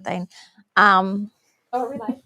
something. Oh, are we live?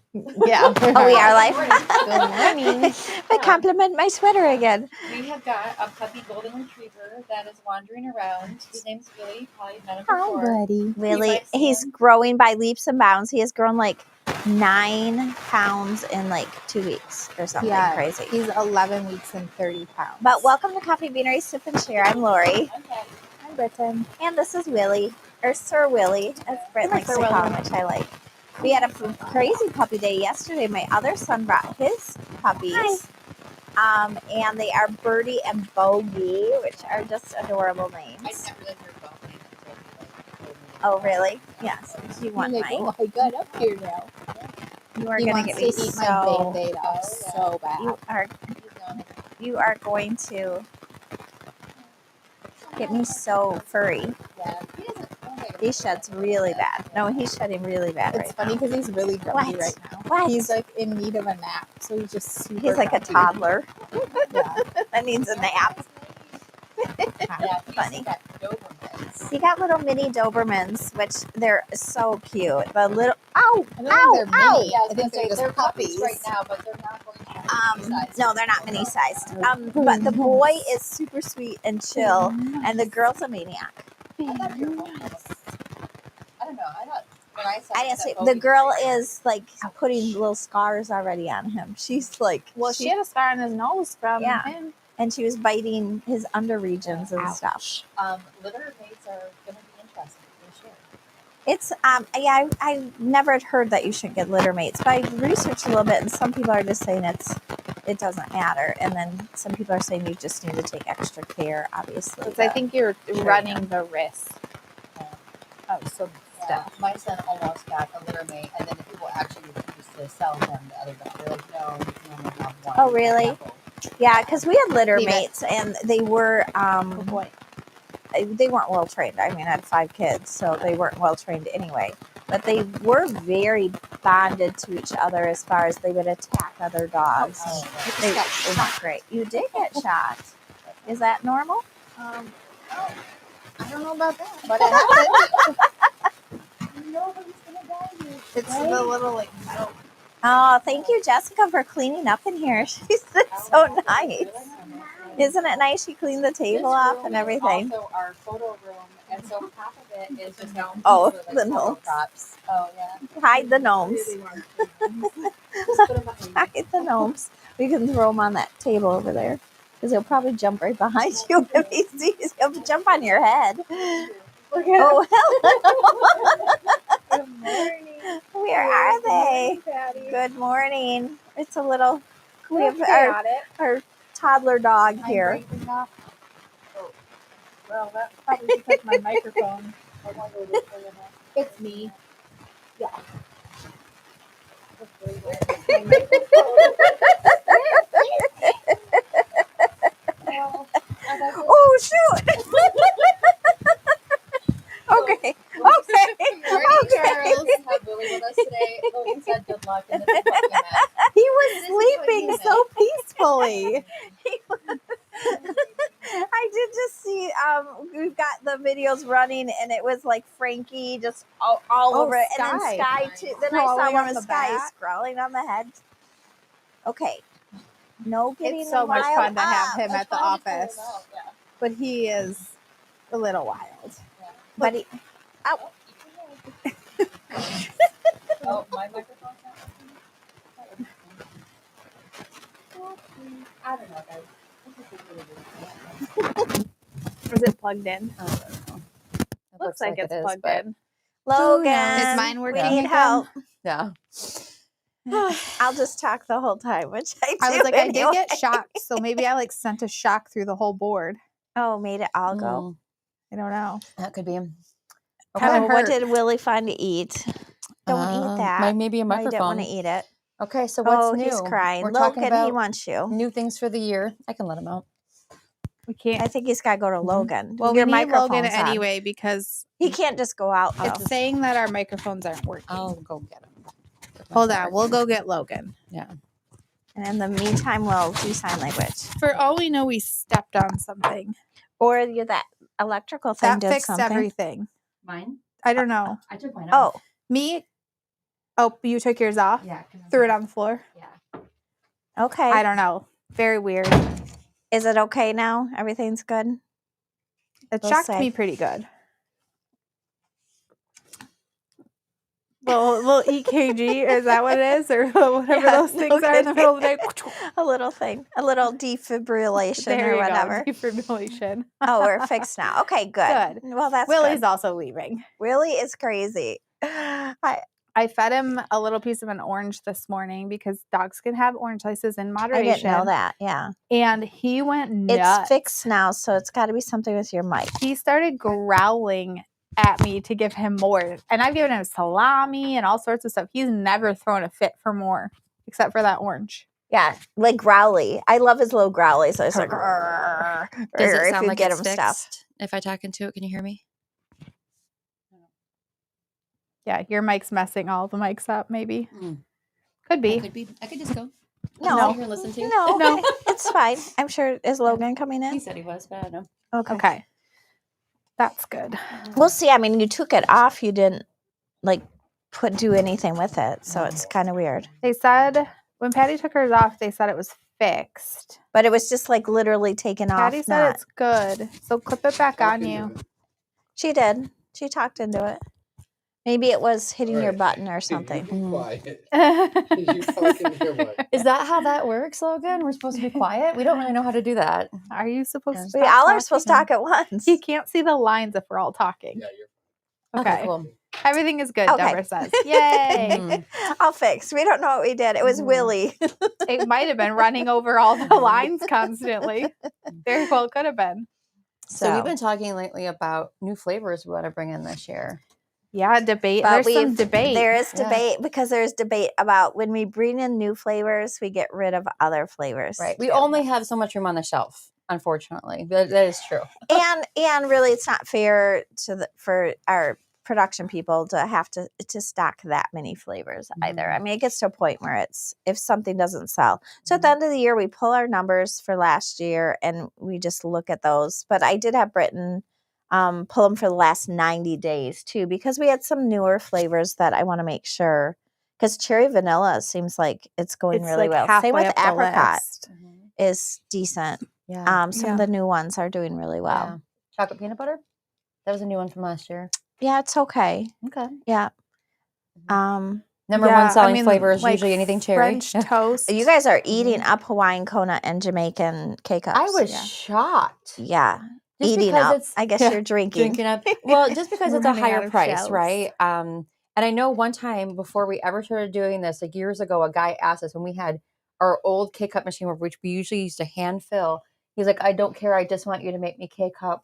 Yeah. Oh, we are live. Good morning. I compliment my sweater again. We have got a puppy golden retriever that is wandering around. His name's Willie. Probably met him Hi, before. buddy. Willie, he's growing by leaps and bounds. He has grown like 9 pounds in like 2 weeks or something crazy. He's 11 weeks and 30 pounds. But welcome to Coffee Beanery Sip and Share. I'm Laurie. I'm Patti. I'm Britton. And this is Willie, or Sir Willie, as Britt likes to call him, which I like. We had a crazy puppy day yesterday. My other son brought his puppies. And they are Birdie and Bogey, which are just adorable names. I never really heard about him until Oh, really? Yes. Do you want He's mine? like, oh, I got up here now. You are He going wants to get to me eat my so... Band-Aid off so bad. You are going to get me so furry. Yeah, he doesn't. He sheds really bad. No, he's shedding really bad It's right funny now. because he's really grumpy right now. What? He's like in need of a nap, so he's just super He's like a grumpy. toddler Yeah. that needs a nap. Yeah, Funny. Got Dobermans. He got little mini Dobermans, which they're so cute. The little ow, I don't think they're ow. mini. Yeah, I I was think gonna say, they're just puppies. right now, but they're not going to be mini-sized. No, they're not mini sized. But the boy is super sweet and chill, and the girl's a maniac. I thought you were I don't know. I thought when I saw I didn't see. that The Bogey girl retriever- is like putting little scars already on him. She's like, Well, she had a scar on his nose from him. and she was biting his under regions and stuff. Litter mates are going to be interesting for sure. It's I never had heard that you shouldn't get litter mates, but I researched a little bit, and some people are just saying it doesn't matter, and then some people are saying you just need to take extra care. Obviously, Because I think you're running the risk of some stuff. My son almost got a litter mate, and then the people actually refused to sell him the other dog. They're like, no, you can only have one. Oh, really? Yeah, because we had litter Leave it. mates, and they were Good point. they weren't well trained. I mean, I had 5 kids, so they weren't well trained anyway. But they were very bonded to each other as far as they would attack other dogs. They weren't great. You did get shot. Is that normal? I don't know about that, but it happened. It's the little like metal. Oh, thank you, Jessica, for cleaning up in here. She's so nice. Isn't it nice? She cleaned the table up and everything. Also, our photo room, and so half of it is just gnomes. Oh, with, like, the photo gnomes. props. Oh yeah. Hide the gnomes. Hide the gnomes. We can throw them on that table over there. Because he'll probably jump right behind you if he sees. He'll jump on your head. Oh, hello. Good morning. Where are they? Patti. Good morning. It's a little, we have Chaotic. our toddler dog here. Oh, well, that's probably because my microphone. It's me. Yeah. Oh, shoot. Okay. Charles. Have Willie with us today. Logan said good luck, and this is what he meant. He was sleeping so peacefully. I did just see, we've got the videos running, and it was like Frankie just all over it. And then Sky, too. Then I saw Crawling one on of the Sky back. scrawling on the head. Okay. No getting It's so much wild fun to have up. him at the Fun to pull office, it out, yeah. but he is a little wild. But he, Oh, my microphone's not working? I don't know, guys. This is really weird. Is it plugged in? I don't know. It Looks like it's it is, plugged but- in. Logan. Is mine working We need again? help. Yeah. I'll just talk the whole time, which I do. I was like, I did anyway. get shocked, so maybe I like sent a shock through the whole board. Oh, made it all go. I don't know. That could be. Kinda Oh, what hurt. did Willie find to eat? Don't eat that. Maybe a I don't microphone. want to eat it. Okay, so what's Oh, new? he's crying. We're talking Logan, he about wants you. new things for the year. I can let him out. We can't. I think he's got to go to Logan. Well, Your we need Logan microphone's on. anyway because He can't just go out. Though. it's saying that our microphones aren't working. I'll go get him. Hold on, we'll go get Logan. Yeah. And in the meantime, we'll do sign language. For all we know, we stepped on something. Or you're that electrical thing That did fixed something. everything. Mine? I don't know. I took mine Oh, Me Oh, you took yours off? Yeah. Threw it on the floor? Yeah. Okay. I don't know. Very weird. Is it okay now? Everything's good? It We'll shocked say. me pretty good. Little EKG, is that what it is? Or whatever Yeah, those things no are in the kidding. middle of the day. A little thing. A little defibrillation There or you whatever. go. Defibrillation. Oh, we're fixed now. Okay, good. Good. Well, that's Willie's good. also leaving. Willie is crazy. I fed him a little piece of an orange this morning because dogs can have orange slices in I moderation. didn't know that. Yeah. And he went nuts. It's fixed now, so it's got to be something with your mic. He started growling at me to give him more. And I've given him salami and all sorts of stuff. He's never thrown a fit for more except for that orange. Yeah, like growly. I love his little growly. So it's like, Does it if sound you like get it's him fixed? stuff. If I talk into it, can you hear me? Yeah, your mic's messing all the mics up, maybe. Mm. Could be. Could be. I could just go. No. Sit here and listen to you. No, No. it's fine. I'm sure. Is Logan coming He in? said he was, but I don't know. Okay. That's good. We'll see. I mean, you took it off. You didn't like do anything with it, so it's kind of weird. They said when Patti took hers off, they said it was fixed. But it was just like literally taken off. Patti said it's good. So clip it back on you. She did. She talked into it. Maybe it was hitting your Alright. button or something. Quiet. You talking here, what? Is that how that works, Logan? We're supposed to be quiet? We don't really know how to do that. Are you supposed to We stop all are talking? supposed to talk at once. He can't see the lines if we're all talking. Yeah, you're Okay. Cool. Everything is good, Okay. Deborah says. Yay. Mhm. I'll fix. We don't know what we did. It was Mhm. Willie. It might have been running over all the lines constantly. Very well could have been. So we've been talking lately about new flavors we want to bring in this year. Yeah, debate. But There's some debate. There is Yeah. debate because there's debate about when we bring in new flavors, we get rid of other flavors. Right. We too. only have so much room on the shelf, unfortunately. That is true. and really, it's not fair for our production people to have to stock that many flavors either. I mean, it gets to a point where it's if something doesn't sell. So at the end of the year, we pull our numbers for last year and we just look at those. But I did have Britton pull them for the last 90 days too, because we had some newer flavors that I want to make sure. Because cherry vanilla seems like it's going It's really like well. Same halfway with up the apricot list. is decent. Yeah. Some of the new ones are doing really well. Yeah. Chocolate peanut butter? That was a new one from last year. Yeah, it's okay. Okay. Yeah. Number Yeah, one selling I mean, flavor is like usually anything cherry. French toast. You guys are eating up Hawaiian Kona and Jamaican K-Cups. I was Yeah. shocked. Yeah. Just Eating because up. it's- I guess yeah, you're drinking. Drinking up. Well, just because it's a Running out higher of price, shelves. right? And I know one time before we ever started doing this, like years ago, a guy asked us when we had our old K-Cup machine, which we usually used to hand fill. He's like, I don't care. I just want you to make me K-Cup.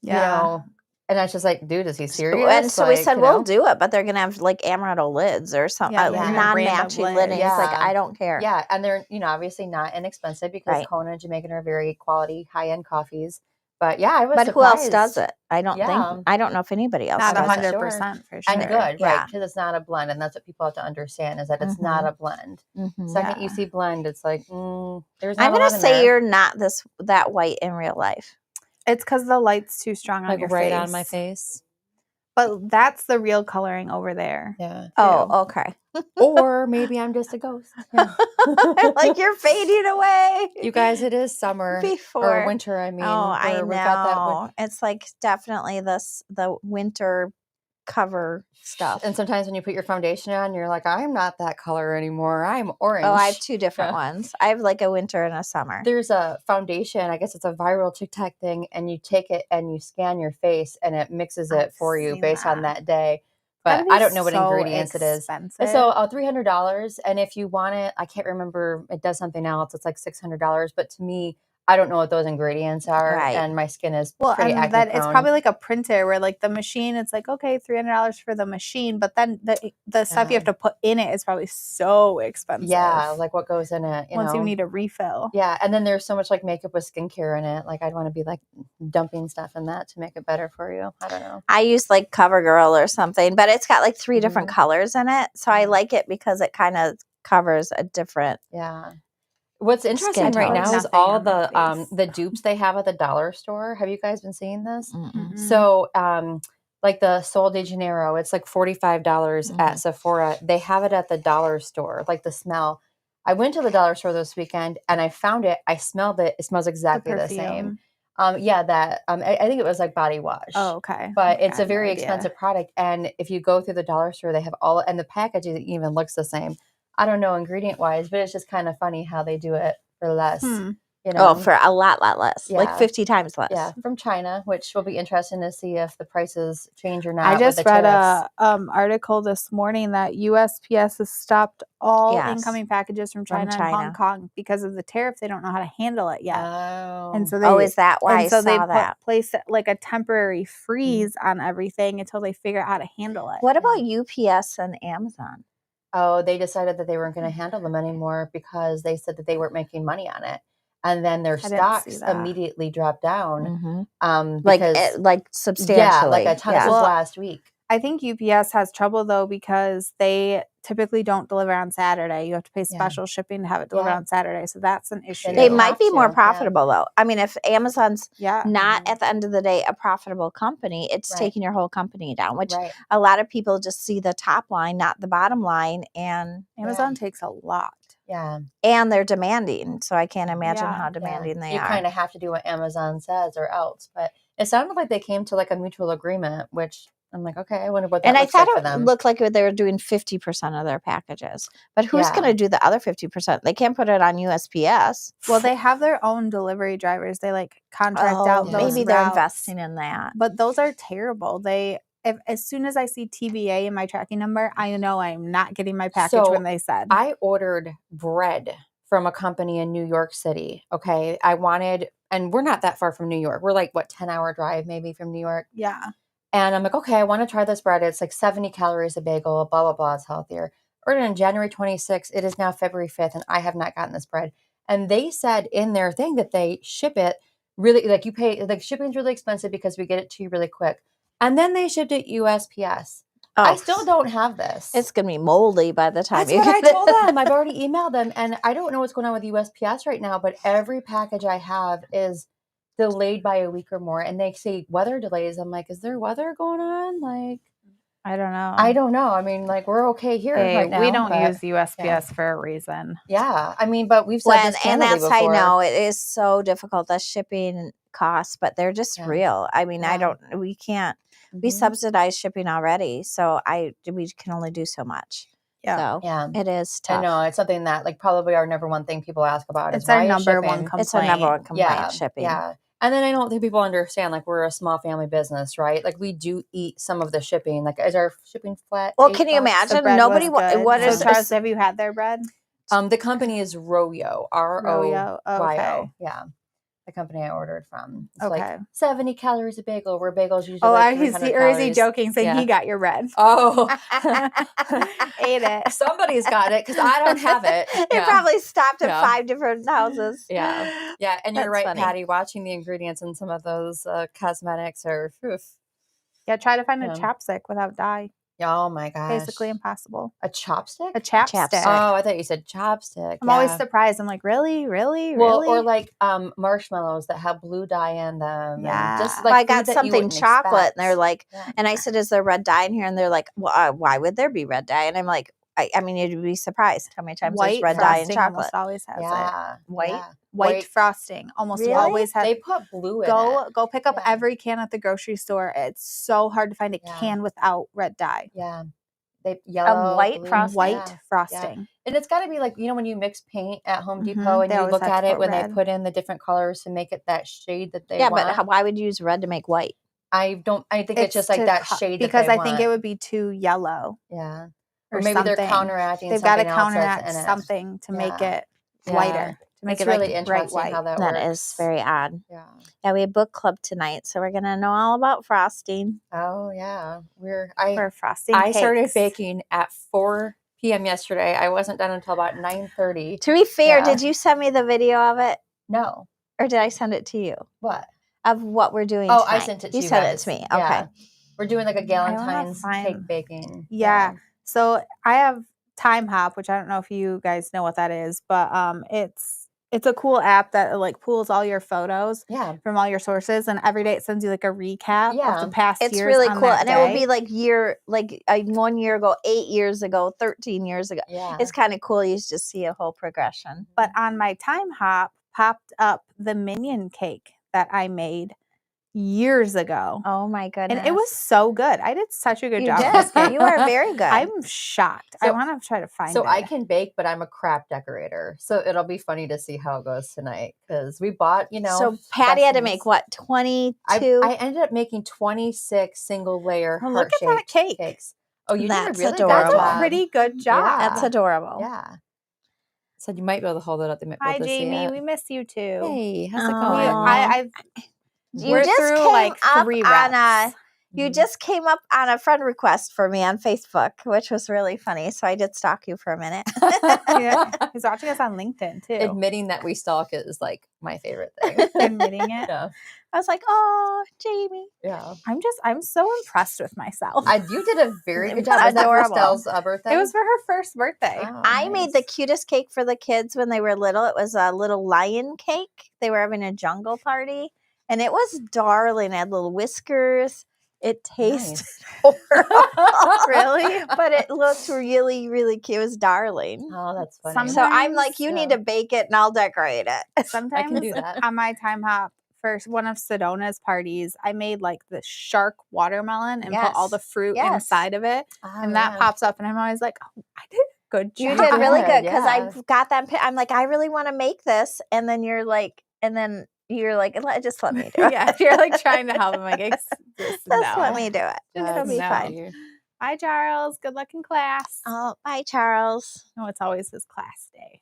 Yeah. You know? And I was just like, dude, is he serious? And so we Like, said, you we'll know? do it, but they're going to have like amaretto lids or something, Yeah, they're gonna have non-matching random lids. lids. He's like, Yeah. I don't care. Yeah, and they're, obviously not inexpensive because Right. Kona and Jamaican are very quality, high-end coffees. But yeah, I was But who else does surprised. it? I don't know if anybody else Not does it. 100% for sure. And good, Yeah. right? Because it's not a blend, and that's what people have to understand is that it's not a blend. Mhm. Second Yeah. you see blend, it's like there's. I'm Not going a to lot in say there. you're not that white in real life. It's because the light's too strong on like your right face. on my face. But that's the real coloring over there. Yeah. Oh, okay. Or maybe I'm just a ghost. Yeah. Like you're fading away. You guys, it is summer Before. or winter. I mean, Oh, I we've got that. know. It's like definitely the winter cover stuff. And sometimes when you put your foundation on, you're like, I'm not that color anymore. I'm orange. Oh, I have two different Yeah. ones. I have like a winter and a summer. There's a foundation, I guess it's a viral TikTok thing, and you take it and you scan your face and it mixes it I've for you seen based on that. that day. That'd But be I don't know what so ingredients it is. expensive. So $300. And if you want it, I can't remember, it does something else. It's like $600. But to me, I don't know what those ingredients are. Right. And my skin is Well, pretty and acne that it's prone. probably like a printer where like the machine, it's like, okay, $300 for the machine, but then the stuff you have to put in it is probably so expensive. Yeah, like what goes in it, once know. you need a refill. Yeah, and then there's so much like makeup with skincare in it. Like I'd want to be like dumping stuff in that to make it better for you. I don't know. I use like CoverGirl or something, but it's got like 3 different colors in it. So I like it because it kind of covers a different. Yeah. What's interesting Skin right tone. now is Nothing all on my the dupes they have at the dollar store. Have you guys been seeing this? Mm-mm. So like the Sol de Janeiro. It's like $45 at Sephora. They have it at the dollar store, like the smell. I went to the dollar store this weekend and I found it. I smelled it. It smells exactly the same. I think it was like body wash. Oh, okay. But it's I a had no very idea. expensive product. And if you go through the dollar store, they have all, and the packaging even looks the same. I don't know ingredient wise, but it's just kind of funny how they do it for less. You know? Oh, for a lot less. Like Yeah. 50 times less. Yeah, from China, which will be interesting to see if the prices change or not. I just with the read tariffs. a article this morning that USPS has stopped all Yes. incoming packages from From China and Hong China. Kong because of the tariff. They don't know how to handle it yet. Oh. And so Oh, is that why I so they saw that? place like a temporary freeze on everything until they figure out how to handle it. What about UPS and Amazon? Oh, they decided that they weren't going to handle them anymore because they said that they weren't making money on it. And then their didn't see stocks that. immediately dropped down. Like Like substantially. Yeah, like a ton. This was Well, last week. I think UPS has trouble though because they typically don't deliver on Saturday. You have to pay special shipping to have it delivered on Saturday. So that's an issue. They They might have be more to, profitable though. I mean, if Amazon's not Mhm. at the end of the day a profitable company, it's Right. taking your whole company down, which Right. a lot of people just see the top line, not the bottom line, and Amazon takes a lot. Yeah. they're demanding. So I can't imagine how Yeah. demanding they You are. kind of have to do what Amazon says or else. But it sounded like they came to like a mutual agreement, which I'm like, okay, I wonder what that And I looks thought like for it them. looked like they were doing 50% of their packages. But who's Yeah. going to do the other 50%? They can't put it on USPS. Well, they have their own delivery drivers. They like contract Oh, out those maybe they're routes. investing in that. But those are terrible. As soon as I see TBA in my tracking number, I know I'm not getting my package So, when they said. I ordered bread from a company in New York City. Okay. And we're not that far from New York. We're like, 10-hour drive maybe from New York. Yeah. And I'm like, okay, I want to try this bread. It's like 70 calories a bagel, blah, blah, blah. It's healthier. Ordered on January 26th. It is now February 5th, and I have not gotten this bread. And they said in their thing that they ship it really, like you pay, like shipping's really expensive because we get it to you really quick. And then they shipped it USPS. Oh, I still don't have this. It's going to be moldy by the time That's you what I get told it. them. I've already emailed them, and I don't know what's going on with USPS right now, but every package I have is delayed by a week or more. And they say weather delays. I'm like, is there weather going on? Like, I don't know. I don't know. I mean, like, we're okay here right now. We don't but, use USPS for a reason. Yeah. I mean, but we've said this And candidly that's how I before. know it is so difficult, the shipping costs, but they're just real. I mean, we can't, we subsidize shipping already. So we can only do so much. Yeah. So it is tough. I know. It's something that like probably our number one thing people ask about is It's our why is number one shipping? complaint. It's our number one complaint, shipping. Yeah. And then I don't think people understand, like, we're a small family business, right? Like, we do eat some of the shipping. Like, is our shipping flat? Well, can you $8? imagine? The bread Nobody, was good. what So is Charles, have you had their bread? The company is Royo. Royo. ROYO. Okay. Yeah. The company I ordered from. It's Okay. like 70 calories a bagel, where bagels usually Oh, like is 300 he calories. joking saying Yeah. he got your bread? Oh. Ate it. Somebody's got it because I don't have it. It probably stopped at Yeah. 5 different houses. Yeah. Yeah. And you're That's right, funny. Patti, watching the ingredients in some of those cosmetics are, Yeah, try to find a chapstick without dye. oh my gosh. Basically impossible. A chopstick? A chapstick. Oh, I thought you said chopstick. I'm always surprised. I'm like, really? Really? Well, really? or like marshmallows that have blue dye in them. Yeah. And just Well, like I got food that you something wouldn't chocolate, expect. and they're like, Yeah. and I said, "Is there red dye in here?" And they're like, "Well, why would there be red dye?" And I'm like, I mean, you'd be surprised how many times there's White red dye in frosting chocolate. almost always has it. Yeah. White? Yeah. White frosting almost Really? always has. They put blue in it. Go pick up Yeah. every can at the grocery store. It's so hard to find a can without red dye. Yeah. They yellow, white blue, frosting? White yeah. frosting. And it's got to be like, you know, when you mix paint at Home Depot and They you always look have at to it put when red. they put in the different colors to make it that shade that they Yeah, want. but why would you use red to make white? I think it's just like to that shade that because they I think want. it would be too yellow. Yeah. Or maybe something. they're counteracting They've got to something else that's counteract in it. something to make Yeah. it whiter. To make It's it really like bright interesting white. how that That works. is very odd. Yeah. Yeah, we have book club tonight, so we're gonna know all about frosting. Oh yeah. For frosting I cakes. started baking at 4 p.m. yesterday. I wasn't done until about 9:30. To be fair, Yeah. did you send me the video of it, No. or did I send it to you What? of what we're doing? Oh, tonight? I sent it to you. You sent guys. it to me. Yeah. Okay. We're doing like a Galentine's find- cake baking. Yeah. So I have Time Hop, which I don't know if you guys know what that is, but it's It's a cool app that like pools all your photos Yeah. from all your sources, and every day it sends you like a recap of Yeah. the past It's years. really on cool. that And it will day. be like 1 year ago, 8 years ago, 13 years ago. Yeah. It's kind of cool. You just see a whole progression. But on my time hop popped up the minion cake that I made years ago. Oh my goodness. And it was so good. I did such a good You job with did. this cake. You are very good. I'm shocked. I So- want to try to find So it. I can bake, but I'm a crap decorator. So it'll be funny to see how it goes tonight because we bought, so Patty had to specimens. make what, 22? I ended up making 26 single layer Oh, look at that heart-shaped cake. cakes. Oh, you That's did a really adorable. good That's a job. pretty good job. That's adorable. Yeah. So you might be able to hold it up. They might be Hi, able to see Jamie. it. We miss you too. Hey, how's it Aw. going? I've You we're just through came like up 3 on reps. You Mhm. just came up on a friend request for me on Facebook, which was really funny. So I did stalk you for a minute. Yeah, he's watching us on LinkedIn too. Admitting that we stalk is like my favorite thing. Admitting it. Yeah. I was like, oh, Jamie. Yeah. I'm so impressed with myself. You did a very good It job. was Was that for adorable. Estelle's birthday? It was for her first birthday. Oh, I made the nice. cutest cake for the kids when they were little. It was a little lion cake. They were having a jungle party. And it was darling. It had little whiskers. It tasted horrible. Really? But it looked really, really cute. It was darling. Oh, that's funny. Some- So I'm like, Sometimes, you need yeah. to bake it and I'll decorate it. Sometimes do that. on my time hop for one of Sedona's parties, I made like the shark watermelon and put all Yes. the fruit Yes. inside of it. Oh, And that yeah. pops up and I'm always like, oh, I did a good job. You did really good, good because yeah. I've got that. I'm like, I really want to make this. And then you're like, just let me do it. Yeah, you're like trying to help him. Like, Just no. let me do it. It'll That's be no. fine. cute. Bye, Charles. Good luck in class. Oh, bye, Charles. No, it's always his class day.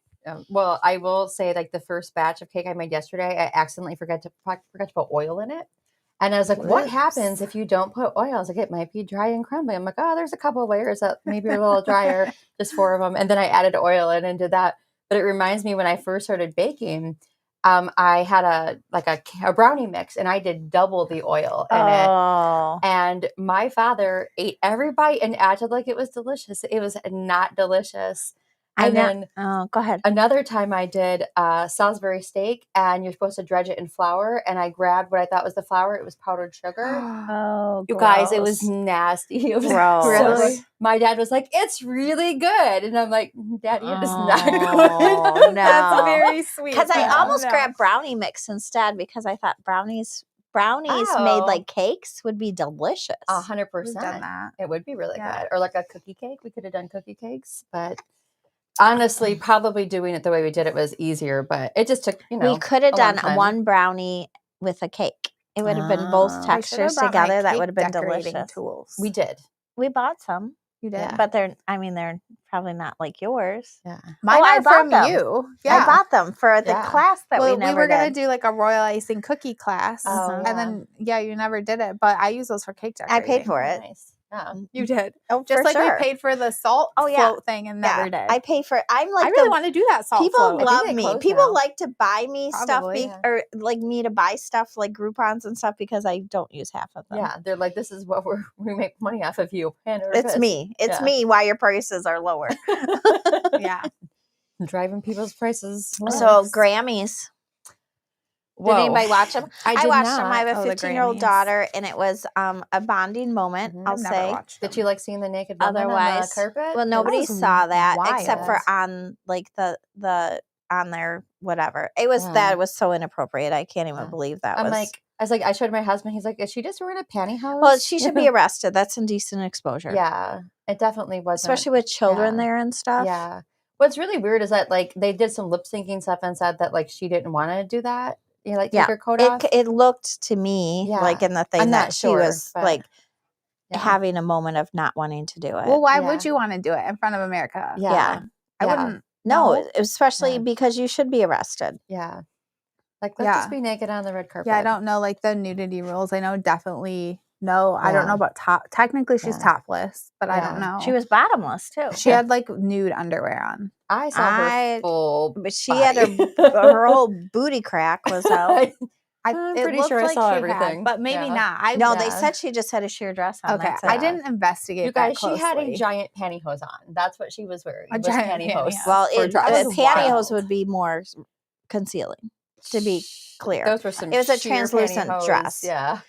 Well, I will say, like the first batch of cake I made yesterday, I accidentally forgot to put oil in it, and I was like, "What happens if you don't put oil?" I was like, "It might be dry and crumbly." I'm like, "Oh, there's a couple of layers that maybe are a little drier, just 4 of them." And then I added oil in and did that. But it reminds me when I first started baking, I had a brownie mix, and I did double the oil in it. Oh, And my father ate every bite and acted like it was delicious. It was not delicious. And then go ahead. another time I did Salisbury steak, and you're supposed to dredge it in flour. And I grabbed what I thought was the flour. It was powdered sugar. Oh, You guys, it was gross. nasty. It was Gross. really. My dad was like, "It's really good," and I'm like, "Daddy, it is not Oh, good." no. That's very sweet. Because I but almost no. grabbed brownie mix instead because I thought brownies made Oh. like cakes would be delicious. 100%. We've done that. It would be really Yeah. good. Or like a cookie cake. We could have done cookie cakes, but honestly, probably doing it the way we did it was easier, but it just took, We could have a long done time. one brownie with a cake. It would have been both Ah. I should've textures brought my together. That cake would have been decorating delicious. Tools. We did. We bought some, You did. Yeah. but they're probably not like yours. Yeah. Mine I are bought from them. you. I Yeah. bought them for the Yeah. class that Well, we we never were gonna did. do like a royal icing cookie class, Oh, Mhm. yeah. and then you never did it. But I use those for cake I decorating. paid for it. Nice. Yeah. You did, Oh, just for like sure. we paid for the salt Oh, yeah. float thing and never did. I pay for it. I'm like I really the want to do that salt people float. think love they me. close People now. like to buy me stuff Probably. Yeah. or like me to buy stuff like Groupons and stuff because I don't use half of them. Yeah. They're like, this is what we make money off of you. Hand over It's fist. me. It's Yeah. me why your prices are lower. Yeah. Driving people's prices. So works. Grammys. Did Whoa. anybody watch them? I I did watched them. not. I have a Oh, the 15-year-old Grammys. daughter, and it was a bonding moment. Mhm. I'll I've never say. watched Did them. you like seeing the naked woman on the Otherwise- carpet? Well, nobody was saw that except for wild. on like the on their whatever. It was Yeah. that was so inappropriate. I can't even Yeah. believe that I'm was. like, I showed my husband. He's like, is she just wearing a pantyhose? well, she should be arrested. That's indecent exposure. Yeah, it definitely was. especially with children yeah. there and stuff. Yeah. What's really weird is that like they did some lip syncing stuff and said that like she didn't want to do that. You know, like take Yeah. her coat off. It looked to me Yeah. like in the thing I'm that not she sure, was but- like Yeah. having a moment of not wanting to do it. Well, why Yeah. would you want to do it in front of America? Yeah. yeah. I Yeah. wouldn't. No, No. especially Yeah. because you should be arrested. Yeah. Like let's Yeah. just be naked on the red carpet. Yeah, I don't know like the nudity rules. I know definitely no. I don't Yeah. know about top. Technically, she's Yeah. topless, but I don't Yeah. know. She was bottomless too. She had like nude underwear on. I saw her full. But she had her body. her whole booty crack was out. I'm It pretty looked sure I like saw she had, everything. but maybe Yeah. not. I No, they Yeah. said she just had a sheer dress on. Okay, That's I it. didn't investigate You guys, that she had a closely. giant pantyhose on. That's what she was wearing. A was giant pantyhose. pantyhose. Well, for it, dress. That was pantyhose wild. would be more concealing. To be clear, Those were some it was a sheer translucent pantyhose. dress. Yeah.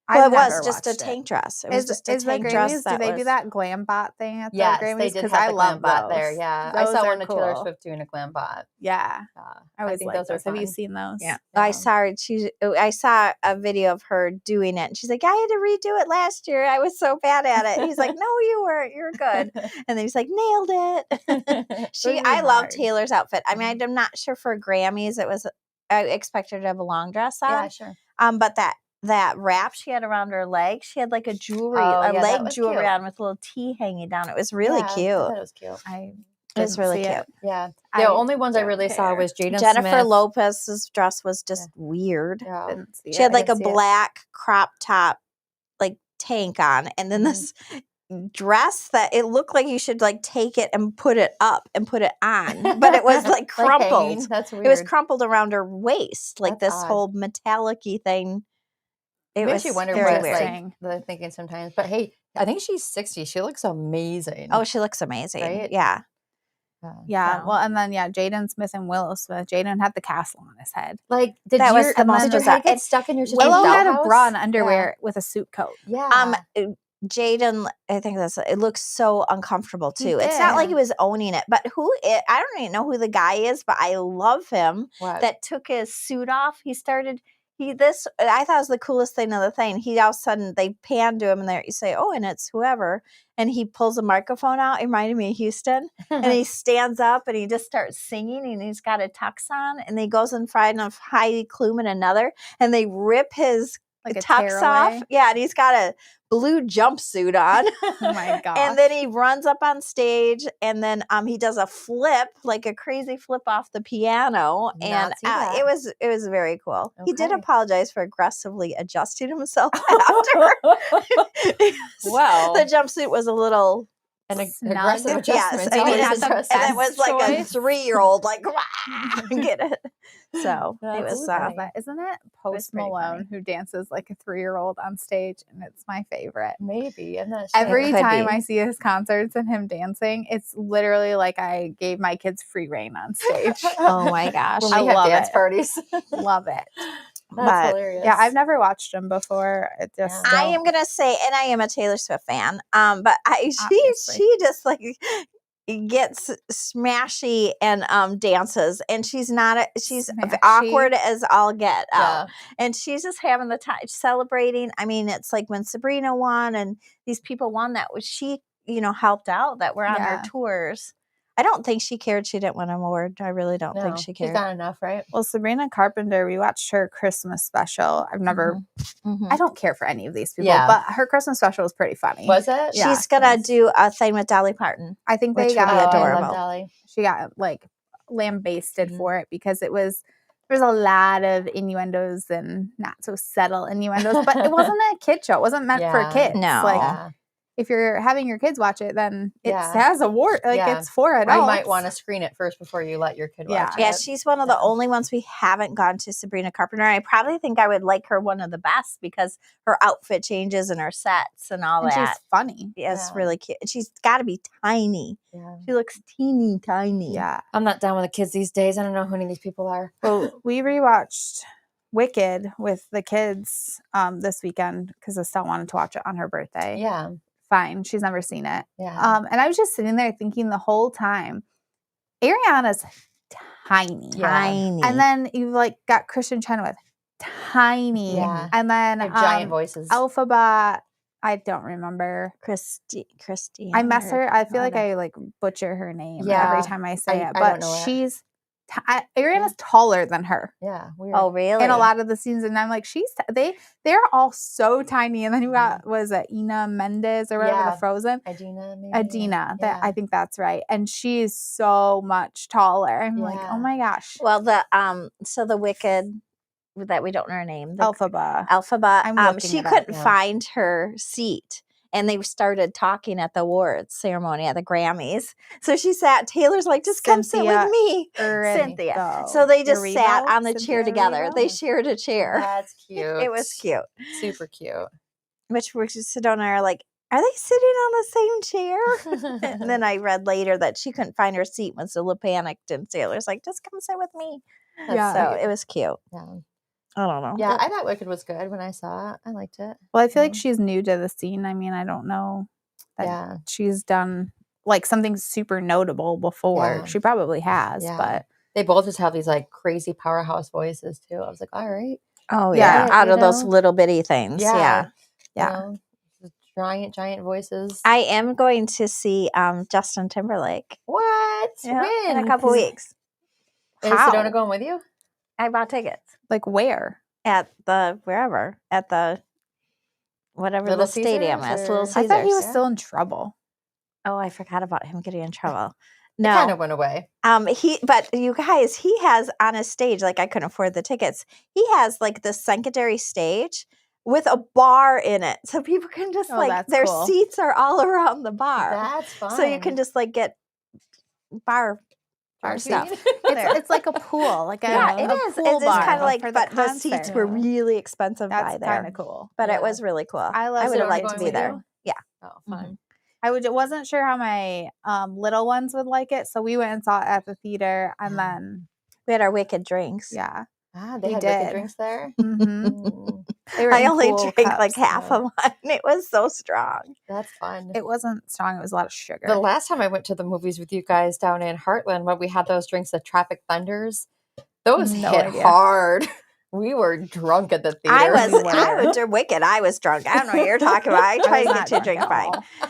Well, I've it was never just a watched it. tank dress. It was just a Is the tank dress. Grammys, do That they was, do that glam bot thing at the Yes, Grammys? they did Because have I the love glam bot there. those. Yeah. I Those saw are one of Taylor cool. Swift doing a glam bot. Yeah. I always think like those are those. Have you fun. seen those? Yeah. Yeah. I saw her. I saw a video of her doing it, and she's like, "I had to redo it last year. I was so bad at it." And he's like, "No, you weren't. You're good." And then he's like, "Nailed it." I love Taylor's outfit. I mean, I'm not sure for Grammys. I expected her to have a long dress on. Yeah, sure. But that wrap she had around her leg, she had like a jewelry, Oh, a yeah, that leg was jewelry cute. on with a little T hanging down. It was really Yeah, cute. I thought it was cute. It was didn't really see cute. it. Yeah. I The only ones I don't really saw care. was Jaden Jennifer Smith. Lopez's dress was just weird. Yeah. Didn't see She it. had I like a didn't see it. black crop top, like tank on, and then this dress that it looked like you should like take it and put it up and put it on, but it was like crumpled. hanging. That's weird. It was crumpled around her waist, like That's this odd. whole metallic-y thing. It Makes was you wonder very what weird. like they're thinking sometimes. But hey, I think she's 60. She looks amazing. Oh, she looks amazing. Right? Yeah. Yeah. So. Well, and then Jaden Smith and Willow Smith. Jaden had the castle on his head. Like, did That was your, the most did your bizarre- head get it- stuck in your sister's Willow had a dollhouse? bra and underwear with a suit coat. Yeah. Jaden, I think it looks so uncomfortable too. It's not like he did. was owning it, but I don't even know who the guy is, but I love him What? that took his suit off. I thought it was the coolest thing of the thing. He all of a sudden they pan to him and you say, "Oh, and it's whoever," and he pulls a microphone out. It reminded me of Houston, and he stands up and he just starts singing, and he's got a tux on, and he goes in front of Heidi Klum and another, and they rip his Like a tux tearaway? off. Yeah, and he's got a blue jumpsuit on. Oh my gosh. And then he runs up on stage, and then he does a flip, like a crazy flip off the piano, Did and not see that. it was very cool. He did Okay. apologize for aggressively adjusting himself after. Well. The jumpsuit was a little. An Snug. aggressive Yes, adjustment. and, Always and interesting. it was like a choice. 3-year-old, like, get it. So it That's was. funny. But isn't it Post pretty Malone who dances like a 3-year-old on stage? And it's my favorite. Maybe. I'm not sure. Every could time be. I see his concerts and him dancing, it's literally like I gave my kids free reign on stage. Oh my gosh. when I we have love dance it. parties. Love it. That's But, hilarious. Yeah, I've never watched him before. It just Yeah. I am gonna say, and I am a Taylor Swift fan. But Obviously. she just like gets smashy and dances, and she's Smashy. awkward as all get out, Yeah. and she's just having the time celebrating. I mean, it's like when Sabrina won, and these people won that was she helped out that were on Yeah. her tours. I don't think she cared she didn't win an award. I really don't think she She's cared. got enough, right? Well, Sabrina Carpenter, we watched her Christmas special. I've never, Mhm. I don't care for any of these people, Yeah. but her Christmas special was pretty funny. Was it? Yeah. She's gonna do a thing with Dolly Parton. I think Which they would be got, I adorable. love Dolly. she got like lambasted Mhm. for it because there's a lot of innuendos and not so subtle innuendos, but it wasn't a kid show. It wasn't meant for Yeah. kids. No. Like Yeah. if you're having your kids watch it, then it Yeah. has a word. Like Yeah. it's for Or adults. you might want to screen it first before you let your kid Yeah. watch Yeah, it. she's one of the only ones we haven't gone to, Sabrina Carpenter. I probably think I would like her one of the best because her outfit changes and her sets and all And that. she's funny. Yeah, it's Yeah. really cute. And she's got to be tiny. Yeah. She looks teeny tiny. Yeah. I'm not down with the kids these days. I don't know who any of these people are. Well, we rewatched Wicked with the kids this weekend because Estelle wanted to watch it on her birthday. Yeah. Fine. She's never seen it. Yeah. And I was just sitting there thinking the whole time, Ariana's tiny. Yeah. Tiny. And then you've like got Christian Chenoweth, tiny. Yeah. And then They have giant voices. Alphabet, I don't remember. Christy. I mess her. I feel like I like butcher her name Yeah. every time I say I it. don't But know it. she's Ariana's taller than her Yeah. Weird. Oh, really? in a lot of the scenes, and I'm like, they're all so tiny. And then you got was it Ina Mendes or whatever Yeah. the Frozen. Adina, maybe? Adina, that Yeah. I think that's right, and she's so much taller. I'm like, Yeah. oh my gosh, Well, so the Wicked, that we don't know her name. Alphaba. Alphabet. I'm looking She it up, couldn't yeah. find her seat. And they started talking at the awards ceremony at the Grammys. So she sat. Taylor's like, just come sit Cynthia with me. Uribe. Cynthia. So they just sat Uribe? on the chair Cynthia together. They Uribe? shared a chair. That's cute. It was cute. Super cute. Which Sedona and I are like, are they sitting on the same chair? And then I read later that she couldn't find her seat when Zilla panicked, and Taylor's like, just come sit with me. Yeah. So it was cute. Yeah. I don't know. Yeah, I thought Wicked was good when I saw it. I liked it. Well, I feel like Mhm. she's new to the scene. I mean, I don't know that Yeah. she's done like something super notable before. Yeah. She probably has, Yeah. but They both just have these like crazy powerhouse voices too. I was like, all right. Oh Yeah, yeah, out you of those know? little bitty things. Yeah. Yeah. You know, the giant voices. I am going to see Justin Timberlake. What? Yeah, When? in a couple weeks. Is How? Sedona going with you? I bought tickets like where? at the wherever at the whatever Little the stadium Caesars is. Little or- Caesars. I thought he was Yeah. still in trouble. Oh, I forgot about him getting in trouble. It kind No, of went away. but you guys, he has on his stage, like I couldn't afford the tickets. He has like the secondary stage with a bar in it, so people can just Oh, like that's their cool. seats are all around the bar, That's fun. so you can just like get bar Drinking. stuff. It's like a pool, like Yeah, a it is. pool It's bar, kind of but like, for but the seats concert. were really expensive by That's there. kind of cool. But Yeah. it was really cool. I love I would have Sedona liked to going be with there. you? Yeah. Oh, fun. I wasn't sure how my little ones would like it, so we went and saw it at the theater, and then We had our wicked drinks. yeah, Ah, they We had did. wicked drinks there. mm-hmm. Mm, They were I in only cool drank like cups. half of mine. It was so strong. that's fun. It wasn't strong; it was a lot of sugar. The last time I went to the movies with you guys down in Heartland, when we had those drinks, the Tropic Thunders, those No hit idea. hard. We were drunk at the theater. I were. was wicked. I was drunk. I don't know what you're talking about. I try was to not get you drunk drink at fine. all.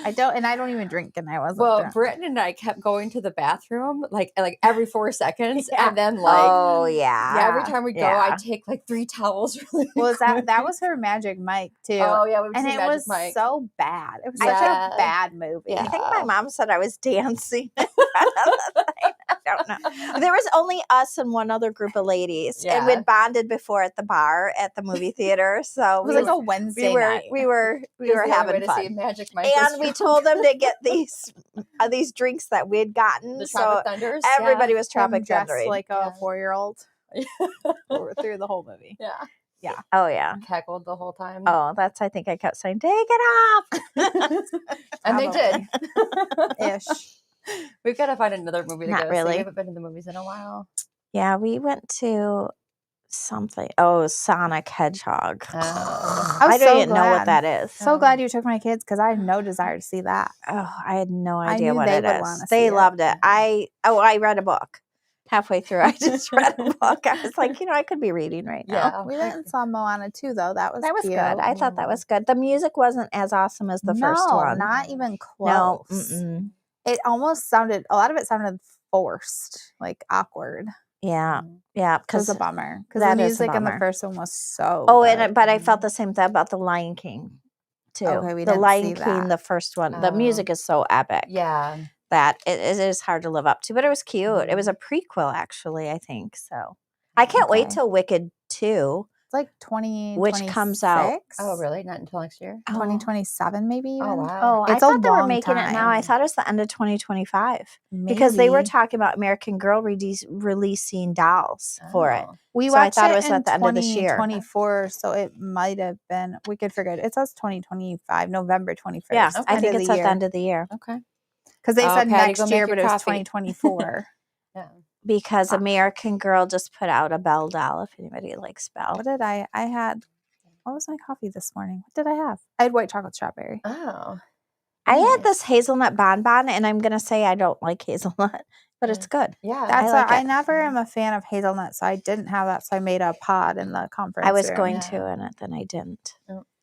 I don't even drink, and I wasn't. Well, drunk. Britton and I kept going to the bathroom like every 4 seconds, Yeah. and then like Oh yeah. every time we go, I take like 3 towels. Really was quick. that was her Magic Mike too? Oh yeah, we were and seeing it Magic was Mike. so bad. It was such Yeah. a bad movie. I Yeah. think my mom said I was dancing in front of the thing. I don't know. There was only us and one other group of ladies, and Yeah. we'd bonded before at the bar at the movie theater. So It was like a Wednesday night. we were It was the only having way to see fun. Magic Mike was And we drunk. told them to get these drinks that we'd gotten. the So Tropic Thunders. everybody was Him Tropic dressed Thundering. like a Yeah. 4-year-old through the whole movie. Yeah, Oh yeah. cackled the whole time. Oh, that's I think I kept saying, "Take it off." and they did. Ish. We've got to find another movie to Not go see. really. We haven't been in the movies in a while. Yeah, we went to something. Oh, Sonic Hedgehog. Oh. I was I don't so even know what glad. that is. So glad you took my kids because I had no desire to see that. Oh, I had no I idea knew what they it would is. wanna They see it. loved it. I read a book. Halfway through, I just read a book. I was like, I could be reading right now. Yeah. We went and saw Moana too, though. That was That was cute. good. I thought that was good. The music wasn't as awesome as the first No, one. not even close. No. Mm-mm. It almost sounded. A lot of it sounded forced, like awkward. Yeah. Mm. Yeah. Which was Because a bummer. Because the that is a music in the bummer. first one was so. Oh, good. but I felt the same thing about the Lion King, too. Okay, we the didn't Lion see King, that. the first one. The Oh. music is so epic. Yeah. That it is hard to live up to, but it was cute. It was a prequel, actually, I think. So I can't wait Okay. till Wicked 2, It's like 20, which comes out. Oh, really? Not until next year? 2027, maybe. Even? Oh, wow. Oh, I It's a thought they were long making it now. I time. thought it was the end of 2025 because they were Maybe. talking about American Girl releasing dolls for it. Oh. We So I watched thought it it was in at the end of this year. 2024, so it might have been. We could figure it. It says 2025, November 21st. Yeah, I end think of it's the at the year. end of the year Okay. Because they Oh, said Patti, next go make year, your but it was coffee. 2024. Yeah. because American Girl just put out a Belle doll. If anybody likes Belle, What did I had? What was my coffee this morning? What did I have? I had white chocolate strawberry. Oh. I had nice. this hazelnut bonbon, and I'm gonna say I don't like hazelnut, but it's good. Yeah. That's like I it. never am a fan of hazelnut, so I didn't have that. So I made a pod in the conference. I was room. going Yeah. to, and then I didn't.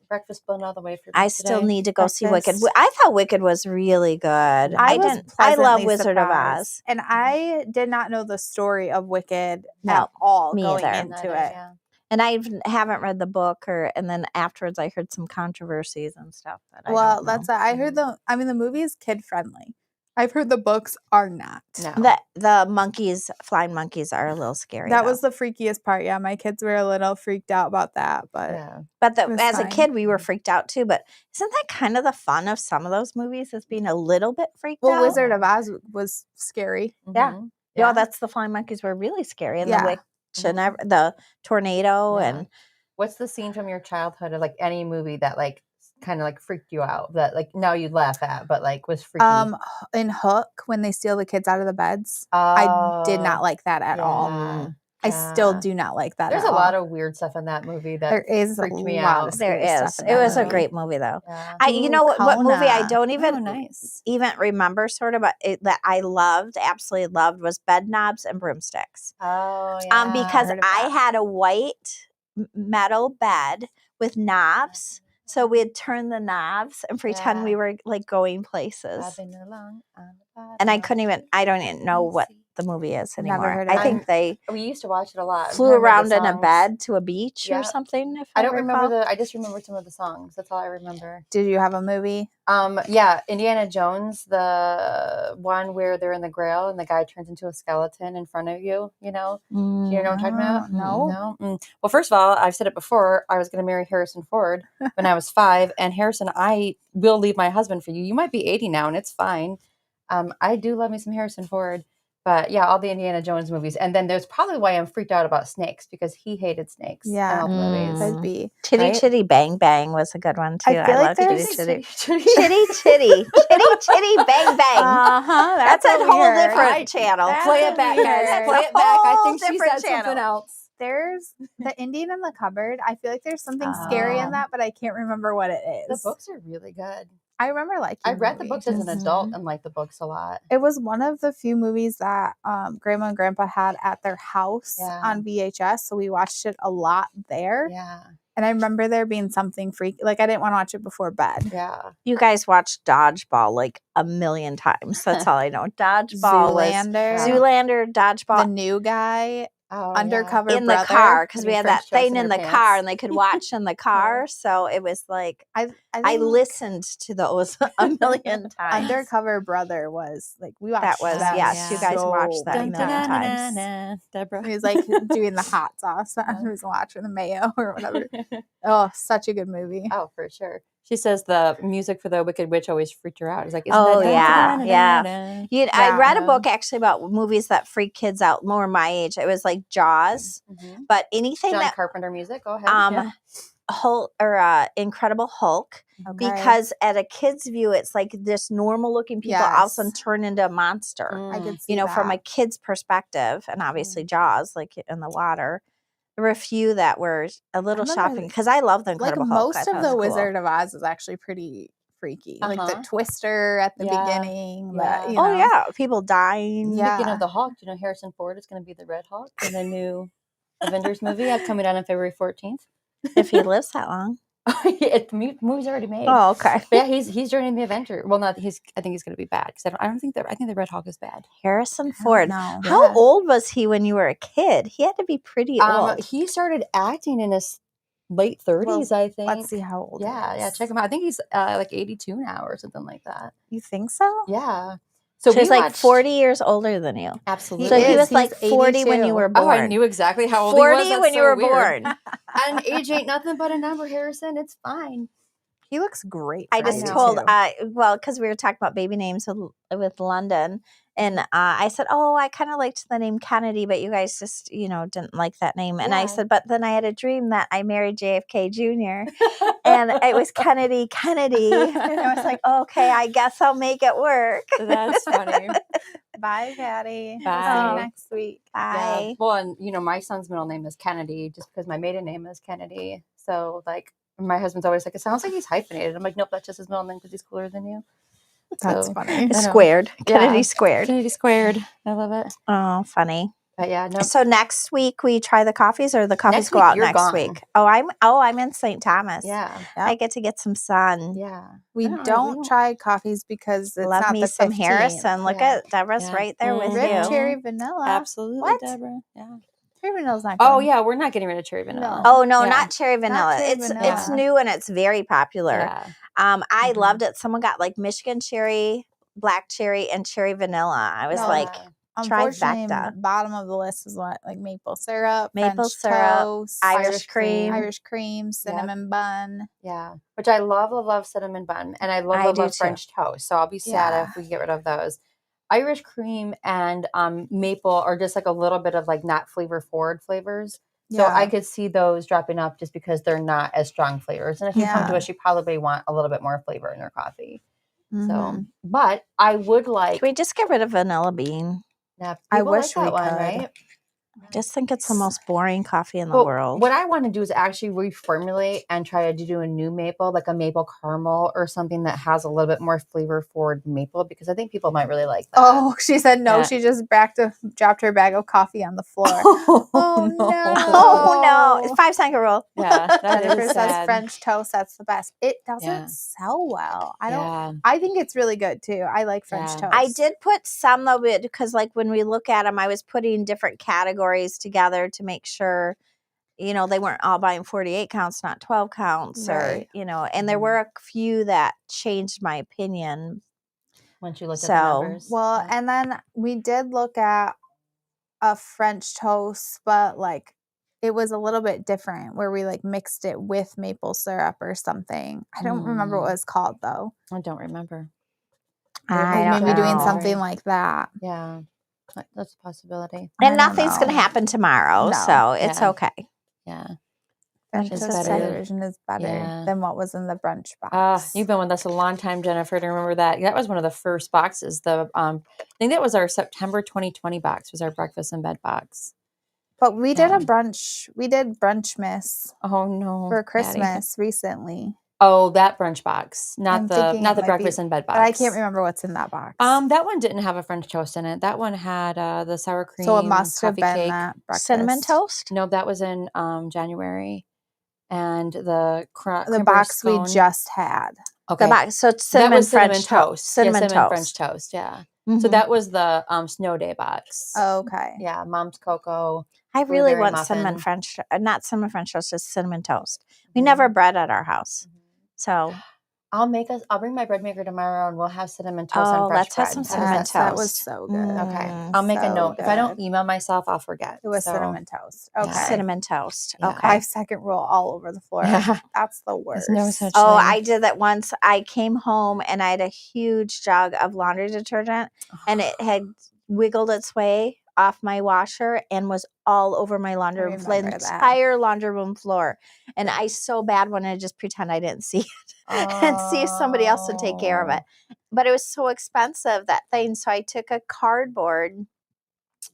Breakfast bun all the way for I me still today. need to go see Wicked. Breakfast. I thought Wicked was really good. I was didn't. I love pleasantly Wizard of surprised. Oz. And I did not know the story of Wicked No, at all me going either. into Neither, it. Yeah. And I haven't read the book, and then afterwards I heard some controversies and stuff. That I Well, don't know. that's I heard the movie is kid friendly. I've heard the books are not. No. The monkeys, flying monkeys, are a little scary. That though. was the freakiest part. Yeah, my kids were a little freaked out about that, but Yeah. But it was as a fine. kid, we were freaked out too. But isn't that kind of the fun of some of those movies? Is being a little bit freaked well, out. Wizard of Oz was scary. Yeah. Mhm. Yeah, that's the flying monkeys were really scary, and Yeah. the witch and the tornado, Yeah. and What's the scene from your childhood or like any movie that like kind of like freaked you out that like now you laugh at, but like was freaky? In Hook, when they steal the kids out of the beds, I did not like that at all. Yeah. I still do not like that. There's at a lot all. of weird stuff in that movie that There is a freaked me lot out. of There scary is. stuff in It that was a movie. great movie, though. Yeah. You know what movie I Kona. don't even Oh, nice. even remember sort of, but that I loved, absolutely loved, was Bed Knobs and Broomsticks. Oh, yeah. Because heard of I that. had a white metal bed with knobs, so we'd turn the knobs and pretend Yeah. we were like going places. Bobbing along on the And I bottom couldn't of even. I don't even know what the movie is Never anymore. heard I of think it. they We used to watch it a lot. I'm flew trying to remember around the in a songs. bed to a beach or Yep. something. If I don't remember recall. I just remember some of the songs. That's all I remember. Did you have a movie? Yeah, Indiana Jones, the one where they're in the Grail and the guy turns into a skeleton in front of you. You know what I'm talking about? No. No. Well, first of all, I've said it before. I was going to marry Harrison Ford when I was 5, and Harrison, I will leave my husband for you. You might be 80 now, and it's fine. I do love me some Harrison Ford. But yeah, all the Indiana Jones movies. And then there's probably why I'm freaked out about snakes, because he hated snakes in all the movies. Could be. Chitty Right? Chitty Bang Bang was a good one too. I feel like love Chitty there's- Chitty. Chitty. Chitty Chitty. Chitty Chitty Bang Bang. Uh-huh. That's a what we whole heard. different channel. That's Play what it back, we guys. heard. Play That's it back. I a think she whole different said something channel. else. There's the Indian in the cupboard. I feel like there's something scary in that, but I can't remember what it The is. books are really good. I remember liking. I read the movie. books as an adult and liked the books a lot. It was one of the few movies that Grandma and Grandpa had at their house Yeah. on VHS, so we watched it a lot there. Yeah. And I remember there being something freaky. Like I didn't want to watch it before bed. Yeah. You guys watched Dodgeball like a million times. That's all I know. Dodgeball was Zoolander, Zoolander, the Dodgeball new guy, Oh, undercover in the brother. car because we Putting had that French toast thing in in her the pants. car and they could watch in the car. So it was like I I think listened to those a million times. Undercover Brother was like we watched That was that yes, you guys so watched that a many million times. times. Deborah. He was like doing the hot sauce. I was watching the mayo or whatever. Oh, such a good movie. Oh, for sure. She says the music for the Wicked Witch always freaked her out. It's like, Oh, yeah. I Yeah. read a book actually about movies that freak kids out more my age. It was like Jaws, but anything John that Carpenter music. Go ahead. Hulk or Incredible Hulk, Okay. because at a kid's view, it's like this normal looking people all of a sudden Yes. turn into a monster. Mm. I could see From a that. kid's perspective, and obviously Jaws, like in the water. There were a few that were a little remember, shocking because I love the like Incredible Hulk. I most thought of it the was cool. Wizard of Oz is actually pretty freaky. Like the Uh-huh. twister at the Yeah. beginning. Yeah. The, Oh yeah, people dying. Yeah. Speaking of the Hulk, do you know Harrison Ford is going to be the Red Hulk in the new Avengers movie coming out on February 14th? If he lives that long. The movie's already made. Oh, okay. But yeah, he's joining the Avenger. Well, not he's. I think he's going to be bad because I think the Red Hulk is bad. Harrison Ford. No. How Yeah. old was he when you were a kid? He had to be pretty old. He started acting in his late 30s, I think. Let's see how old. Yeah, he yeah. is. Check him out. I think he's like 82 now or something like that. You think so? Yeah. So we he's like watched- 40 years older than you. Absolutely. So he is. was He's like 40 when 82. you were Oh, born. I knew exactly how old 40 he was. That's when you so were weird. born. And age ain't nothing but a number, Harrison. It's fine. He looks great. I for just know. 82. told, because we were talking about baby names with London. And I said, oh, I kind of liked the name Kennedy, but you guys just, didn't like that name. And I Yeah. said, but then I had a dream that I married JFK Jr. and it was Kennedy. And I was like, okay, I guess I'll make it work. That's funny. Bye, Patty. We'll see Bye. you next week. Bye. Yeah. Well, and my son's middle name is Kennedy, just because my maiden name is Kennedy. So like, my husband's always like, it sounds like he's hyphenated. I'm like, nope, that's just his middle name because he's cooler than you. That's So, funny. I know. Squared. Yeah. Kennedy squared. Kennedy squared. I love it. Oh, funny. But yeah, no. So next week we try the coffees, or the coffees Next go week out you're next gone. week. I'm in St. Thomas. Yeah. I get to get some sun. Yeah. We No, don't try coffees because it's Love not me the some 15th. Harrison. Look Yeah. at Deborah's Yeah. right there with Rip you. cherry vanilla. Absolutely, What? Deborah. Yeah. Cherry vanilla's not good. Oh yeah, we're not getting rid of cherry vanilla. Oh no, Yeah. not cherry vanilla. cherry it's vanilla. new and it's very popular. Yeah. I Mhm. loved it. Someone got like Michigan cherry, black cherry, and cherry vanilla. I was No, like, Unfortunately, trifecta. bottom of the list is what like maple syrup, Maple French syrup, toast, Irish cream. Irish cream, cinnamon bun. Yeah. Which I love cinnamon bun, and I I love do too. French toast. So I'll be sad Yeah. if we get rid of those. Irish cream and maple are just like a little bit of like not flavor forward flavors. So I Yeah. could see those dropping up just because they're not as strong flavors. And if you come to Yeah. us, you probably want a little bit more flavor in your coffee. So, Mhm. but I would like. Can we just get rid of vanilla bean? Yeah, I people like wish that we one, could. right? I just think it's the most boring coffee in the But world. what I want to do is actually reformulate and try to do a new maple, like a maple caramel or something that has a little bit more flavor forward maple, because I think people might really like that. Oh, she said no. Yeah. She just dropped her bag of coffee on the floor. Oh no! Oh no! It's 5 second rule. Yeah, that Jennifer is says sad. French toast. That's the best. It doesn't Yeah. sell well. I don't. Yeah. I think it's really good too. I like French Yeah. toast. I did put some though, because like when we look at them, I was putting different categories together to make sure, you know, they weren't all buying 48 counts, not 12 counts, or Right. you know. And there were a few that changed my opinion. Once you look at the So, numbers. Well, yeah. and then we did look at a French toast, but like it was a little bit different where we like mixed it with maple syrup or something. I don't remember what it was called though. I don't remember. I Like don't maybe doing know. something like that. Yeah, that's a possibility. I And don't nothing's going to know. happen tomorrow, No. so it's Yeah. okay. Yeah. French It's toast better. television is better Yeah. than what was in the brunch box. You've been with us a long time, Jennifer, to remember that. That was one of the first boxes. I think that was our September 2020 box, was our breakfast in bed box. But we did Yeah. a brunch. We did Brunchmas Oh no. for Patty. Christmas recently. Oh, that brunch box. I'm Not the thinking it might breakfast be- in bed box. But I can't remember what's in that box. That one didn't have a French toast in it. That one had the sour cream. so it must have coffee been cake. that breakfast. Cinnamon toast? No, that was in January. And the The cranberry box scone. we just had. Okay. The box. So it's that cinnamon was cinnamon French toast. Cinnamon, yeah, cinnamon toast. French toast. Yeah. Mhm. So that was the snow day box. Okay. Yeah, Mom's cocoa. I really blueberry want cinnamon muffin. French, not cinnamon French toast, just cinnamon toast. We Mhm. never bread at our house, so I'll bring my bread maker tomorrow, and we'll have cinnamon toast and fresh let's have bread. some How does cinnamon that toast. sound? That was so good. Okay, Mm, I'll make a so note. If I don't good. email myself, I'll forget. It was So, cinnamon toast. Yeah. Okay. cinnamon toast. Yeah. Okay. 5-second rule all over the floor. Yeah. That's the There's worst. no such Oh, thing. I did that once. I came home and I had a huge jug of laundry detergent, and it had wiggled its way off my washer and was all over my laundry room, the remember that. entire laundry room floor. And I so bad wanted to just pretend I didn't see it and see if somebody else would take care of it. But it was so expensive, that thing. So I took a cardboard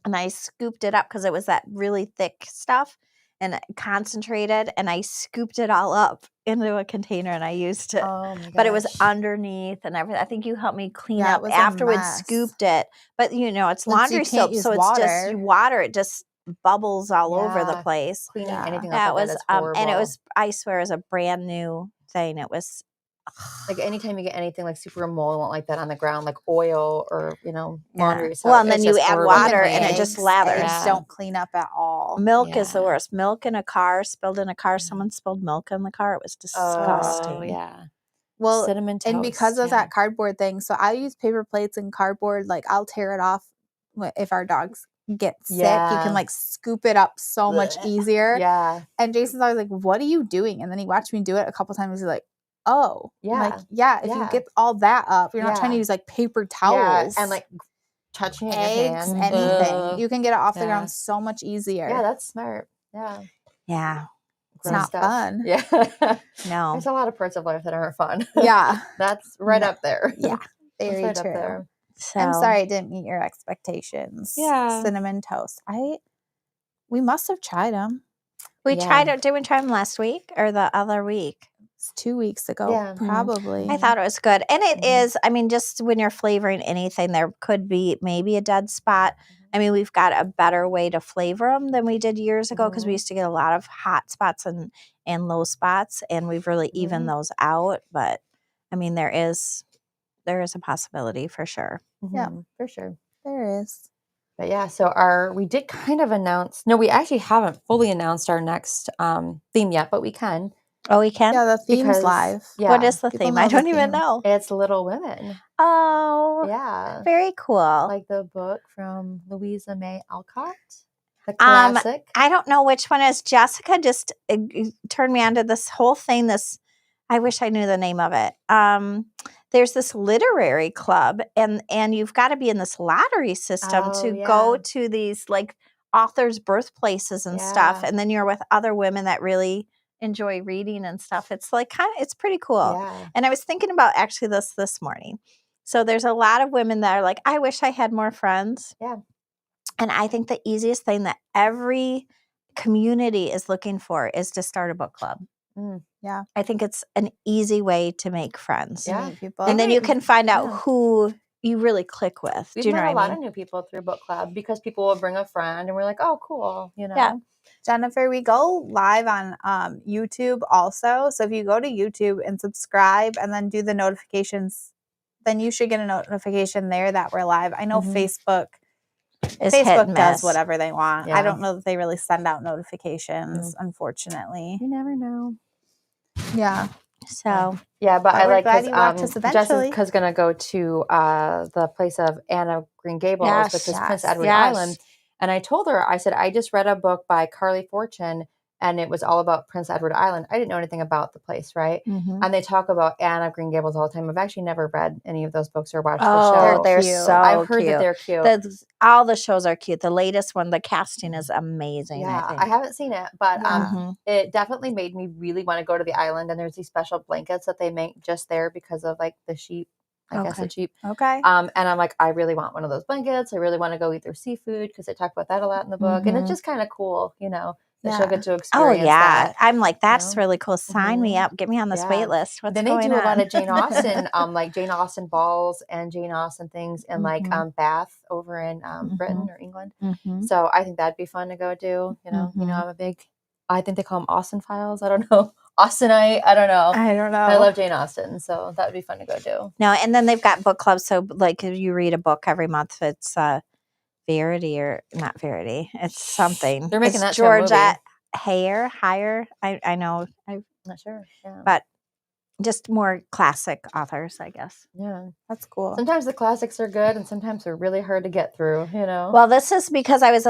and I scooped it up because it was that really thick stuff and concentrated, and I scooped it all up into a container and I used it. Oh my gosh. But it was underneath and everything. I think you helped me clean That up was a afterwards, mess. scooped it. But you know, it's Since you laundry can't soap, use so it's just water. you water it, just bubbles all over the Yeah. place. Cleaning Yeah. anything That up was is horrible. and it was, I swear, it was a brand new thing. It was like anytime you get anything like super emollient like that on the ground, like oil or laundry soap. Well, and then it's you just add horrible water to and it clean. just lathers. Eggs Yeah. don't clean up at all. Milk is the Yeah. worst. Milk in a car, spilled in a car. Someone spilled milk in the car. It was disgusting. Oh yeah. Well, Cinnamon toast. and because of yeah. that cardboard thing, so I use paper plates and cardboard. Like I'll tear it off if our dogs get sick. You Yeah. can like scoop it up so much easier. Yeah. And Jason's always like, "What are you doing?" And then he watched me do it a couple times. He's like, "Oh, Yeah. like yeah. If Yeah. you get all that up, you're not trying to Yeah. use like paper Yeah. towels And like touching it in your eggs, hand. anything. Ugh. You can get it off the Yeah. ground so much easier. Yeah, that's smart. Yeah. Yeah. It's Gross not stuff. fun. Yeah. No. There's a lot of parts of life that aren't fun. Yeah, That's right No. up there. yeah, That's very right true. up there. So I'm sorry it didn't meet your expectations. Yeah. Cinnamon toast. We must have tried them. We Yeah. tried it. Did we try them last week or the other week? It's 2 weeks ago, Yeah. probably. I thought it was good. And it Mhm. is, I mean, just when you're flavoring anything, there could be maybe a dead spot. I mean, we've got a better way to flavor them than we did years ago because we Mhm. used to get a lot of hot spots and low spots, and we've really evened those out. But I mean, there is a possibility for sure. Yeah. Mhm, for sure. There is. But yeah, so we did kind of announce. No, we actually haven't fully announced our next theme yet, but we can. Oh, we can? Yeah, the theme's because- live. Yeah, What is the people theme? know I the don't even theme. know. It's Little Women. Oh, Yeah, very cool. like the book from Louisa May Alcott, the Um, classic. I don't know which one is. Jessica just turned me on to this whole thing. I wish I knew the name of it. There's this literary club, and you've got to be in this lottery system Oh, to yeah. go to these like authors' birthplaces and stuff, Yeah. and then you're with other women that really enjoy reading and stuff. It's like it's pretty cool. Yeah. And I was thinking about actually this morning. So there's a lot of women that are like, I wish I had more friends. Yeah. And I think the easiest thing that every community is looking for is to start a book club. Mm. Yeah. I think it's an easy way to make friends. To Yeah. meet people. And then you can find out Yeah. who you really click with. We've Do you know met a what I lot mean? of new people through book club because people will bring a friend and we're like, oh, cool. You know? Yeah. Jennifer, we go live on YouTube also. So if you go to YouTube and subscribe and then do the notifications, then you should get a notification there that we're live. I know Mhm. Facebook It's hit and does miss. whatever they want. Yeah. I don't know that they really send out notifications, unfortunately. You never know. Yeah. So Yeah, but But I we're like glad you watch us eventually. Jessica's gonna go to the place of Anne of Green Gables, Yes, which is yes, Prince Edward yes. Island. And I told her, I said, I just read a book by Carly Fortune and it was all about Prince Edward Island. I didn't know anything about the place, right? mhm. And they talk about Anne of Green Gables all the time. I've actually never read any of those books or watched the Oh, show. they're Cute. so I've heard cute. that they're cute. All the shows are cute. The latest one, the casting is amazing. Yeah, I think. I haven't seen it, but Yeah. Mhm. it definitely made me really want to go to the island. And there's these special blankets that they make just there because of like the sheep. I guess Okay. the sheep. Okay. And I'm like, I really want one of those blankets. I really want to go eat their seafood because they talk about that a lot in the book. And it's Mhm. just kind of cool, you know, that Yeah. she'll get to Oh experience yeah, that. I'm like, that's know? really cool. Sign me Mhm. up. Get me on this Yeah. wait list. What's Then they going do a lot on? of Jane Austen, like Jane Austen balls and Jane Austen things in like Mhm. Bath over in Britain or England. Mhm. So I think that'd be fun to go do. You know, Mhm. I'm a big, I think they call them Austen files. I don't know. Austenite. I don't know. I don't know. I love Jane Austen. So that would be fun to go do. No, and then they've got book clubs. So like, if you read a book every month, it's Verity or not Verity. It's something. They're making it's that show a movie. Georgette Higher. I know. Not sure. Yeah. But just more classic authors, I guess. Yeah. That's cool. Sometimes the classics are good and sometimes they're really hard to get through, you know? Well, this is because I was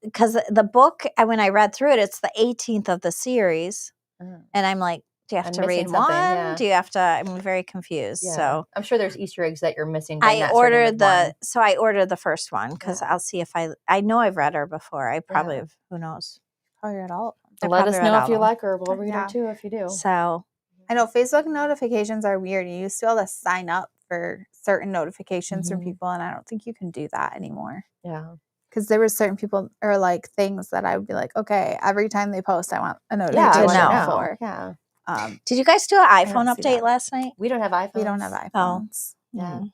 because the book, when I read through it, it's the 18th of the series. Mhm. And I'm like, do you have I'm to missing read something, one? yeah. Do you have to? I'm very confused. Yeah. So I'm sure there's Easter eggs that you're missing by I not starting ordered with one. I ordered the first one because Yeah. I'll see if I know I've read her before. I probably Yeah. have, who knows? Probably read all of them. I Let us probably read know all if you of them. like her. We'll read Yeah. her too if you do. So I know Facebook notifications are weird. You used to be able to sign up for certain notifications from Mhm. people, and I don't think you can do that anymore. Yeah. Because there were certain people or like things that I would be like, okay, every time they post, I want a Yeah, I notification want to know. know. for. Yeah. did you guys do an don't iPhone see update that. last night? We don't have iPhones. We don't have iPhones. Yeah. Mm.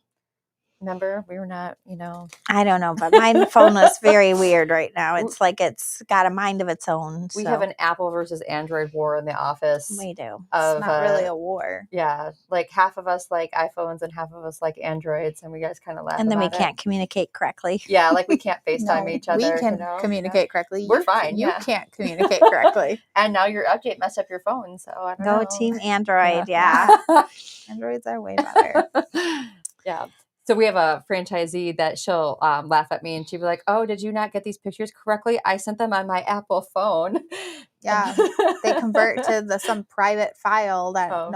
Remember, we were not, you know. I don't know, but my phone is very weird right now. It's like it's got a mind of its own. We so. have an Apple versus Android war in the office. We do. Of, It's not really a war. Yeah, like half of us like iPhones and half of us like Androids, and we guys kind of laugh. And then we about it. can't communicate correctly. Yeah, like we can't FaceTime No, each other. we can you know? communicate correctly. We're You- fine, You yeah. can't communicate correctly. And now your update messed up your phone, so I don't Go know. Team Android. Yeah. Yeah. Androids are way better. Yeah. So we have a franchisee that she'll laugh at me and she'll be like, "Oh, did you not get these pictures correctly? I sent them on my Apple phone." Yeah. They convert to some private file that Oh.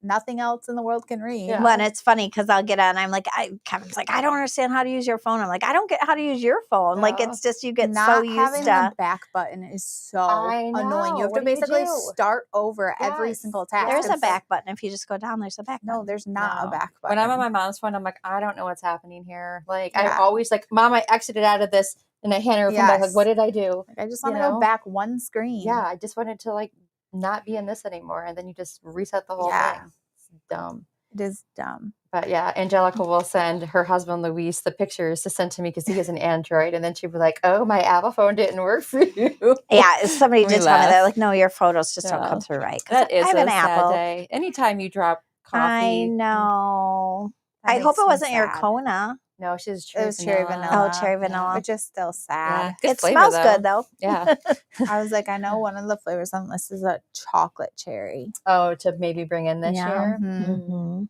nothing else in the world can read. Yeah. Well, and it's funny because I'll get on. I'm like, Kevin's like, I don't understand how to use your phone. I'm like, I don't get how to use your phone. Like, No. it's just you get Not so used having to. the back button is so I annoying. You know. have What to do you basically do? start over every Yes. single task. There's a It's- back button. If you just go down, there's a back No, button. there's not a No. back button. When I'm on my mom's phone, I'm like, I don't know what's happening here. Like, Yeah. I'm always like, Mom, I exited out of this, and I hand her a phone back. Like, Yes. what did I do? Like, I just you want to go know? back one screen. Yeah, I just wanted to like not be in this anymore, and then you just reset the whole Yeah. thing. It's dumb. It is dumb. But yeah, Angelica will send her husband Luis the pictures to send to me because he has an Android, and then she'd be like, "Oh, my Apple phone didn't work for you." Yeah, somebody We did tell me laugh. that. Like, no, your photos just don't Yeah. come through right. 'Cause That is I have a an sad Apple. day. Anytime you drop coffee, I know. That I hope makes it me wasn't your sad. Kona. No, she's It cherry was cherry vanilla. vanilla. Oh, cherry vanilla. Which is still Yeah, sad. good It flavor, smells though. good though. Yeah. I was like, I know one of the flavors on this is a chocolate cherry. Oh, to maybe bring in this Yeah. year. Mhm. Mhm.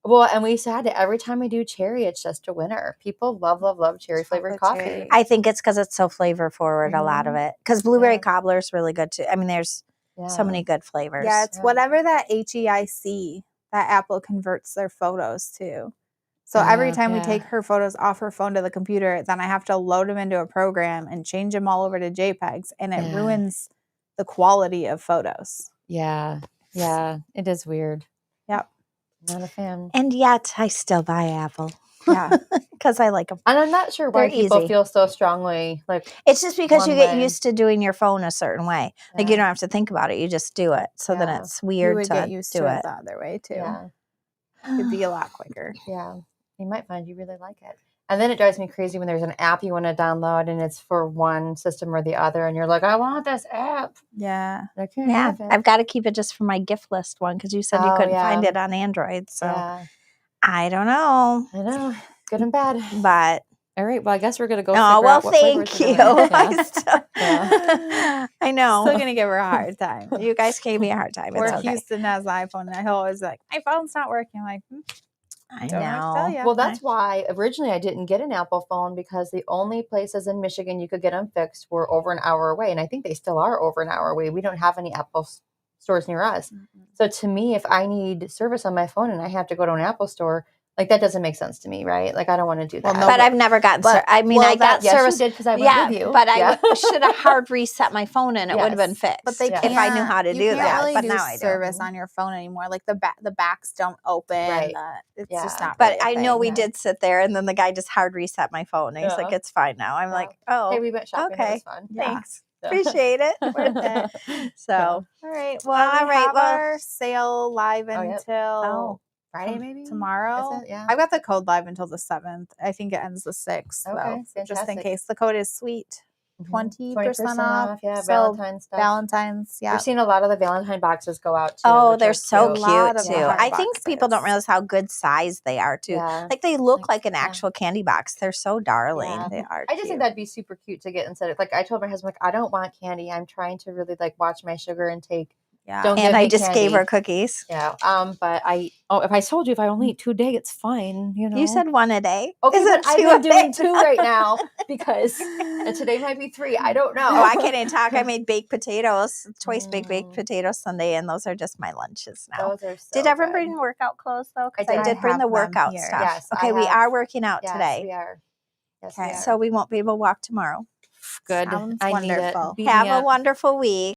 Well, and we said it every time we do cherry, it's just a winner. People love cherry flavored Chocolate coffee. cherry. I think it's because it's so flavor forward. A lot of it. Because blueberry Yeah. cobbler is really good too. I mean, there's so many good flavors. Yeah, it's Yeah. whatever that HEIC that Apple converts their photos to. So every Oh, time we yeah. take her photos off her phone to the computer, then I have to load them into a program and change them all over to JPEGs, and it Yeah. ruins the quality of photos. Yeah. Yeah. It is weird. Yep. Not a fan. And yet I still buy Apple Yeah. because I like them. And I'm not sure why They're people easy. feel so strongly. Like, It's just because you one get way. used to doing your phone a certain way. Like you Yeah. don't have to think about it. You just do it. So then Yeah. it's You weird would to get used do to it it. the other way too. Yeah. It'd be a lot quicker. Yeah. You might find you really like it. And then it drives me crazy when there's an app you want to download and it's for one system or the other. And you're like, I want this app. Yeah. I can't Yeah, have it. I've got to keep it just for my gift list one because you said you Oh, couldn't yeah. find it on Android. So Yeah. I don't know, I know. Good and bad. but All right. Well, I guess we're going to go oh figure well, out what flavors thank we're you. doing. Yeah. I still- I know. Still gonna give her a hard time. You guys gave me a hard time. It's Or okay. Houston has an iPhone, and I always like, my phone's not working. I'm like, I don't know what to tell know. you. Well, that's why originally I didn't get an Apple phone because the only places in Michigan you could get them fixed were over an hour away. And I think they still are over an hour away. We don't have any Apple stores near us. So to me, if I need service on my phone and I have to go to an Apple store, like that doesn't make sense to me, right? Like I don't want to do that. Well, no, But I've never gotten. I mean, I got yes, service. you did because I went Yeah, with you. but Yeah. I should have hard reset my phone and it would have been Yes. fixed. But they Yeah. can't, if I knew how to you do can't that. really But do now I do. service on your phone anymore. Like the backs don't open. Right. It's Yeah. just not. But really a I know thing. we did sit there, and then the guy just hard reset my phone, and he's like, Yeah. "It's fine now." I'm Yeah. like, "Oh, Hey, we went shopping. It okay, was fun. Yeah. thanks, Yeah. appreciate it." Worth it. So, All right. Well, All we right, have well- our sale live Oh, yep. until Friday, maybe? tomorrow. Is it? Yeah. I've got the code live until the 7th. I think it ends the 6th. Okay, though. So just in fantastic. case. The code is sweet. Mhm. 20% off. Yeah, So Valentine's stuff. Valentine's. Yeah. We've seen a lot of the Valentine boxes go out too. oh, which they're are so cute. cute lot of too. Valentine I think people don't boxes. realize how good size they are too. Yeah. Like they look Like, like an yeah. actual candy box. They're so darling. Yeah. They are. I just think cute. that'd be super cute to get instead of like I told my husband like I don't want candy. I'm trying to really like watch my sugar intake. Yeah. Don't give And I me just gave candy. her cookies. Yeah. But if I told you if I only eat 2 a day, it's fine. You know. You said one a day. okay, Is but it I've 2 been a doing day? 2 right now because and today might be 3. I don't know. Oh, I can't even talk. I made baked potatoes, twice baked Mm. potatoes Sunday, and those are just my lunches now. Those are so Did everyone good. bring workout clothes though? Because I I did. did bring I the have them workout here. stuff. Yes, okay, I we have- are working out Yes, today. we are. Yes, Okay, we are. so we won't be able to walk tomorrow. Good. Sounds I need it. wonderful. Beat me Have a up. wonderful week.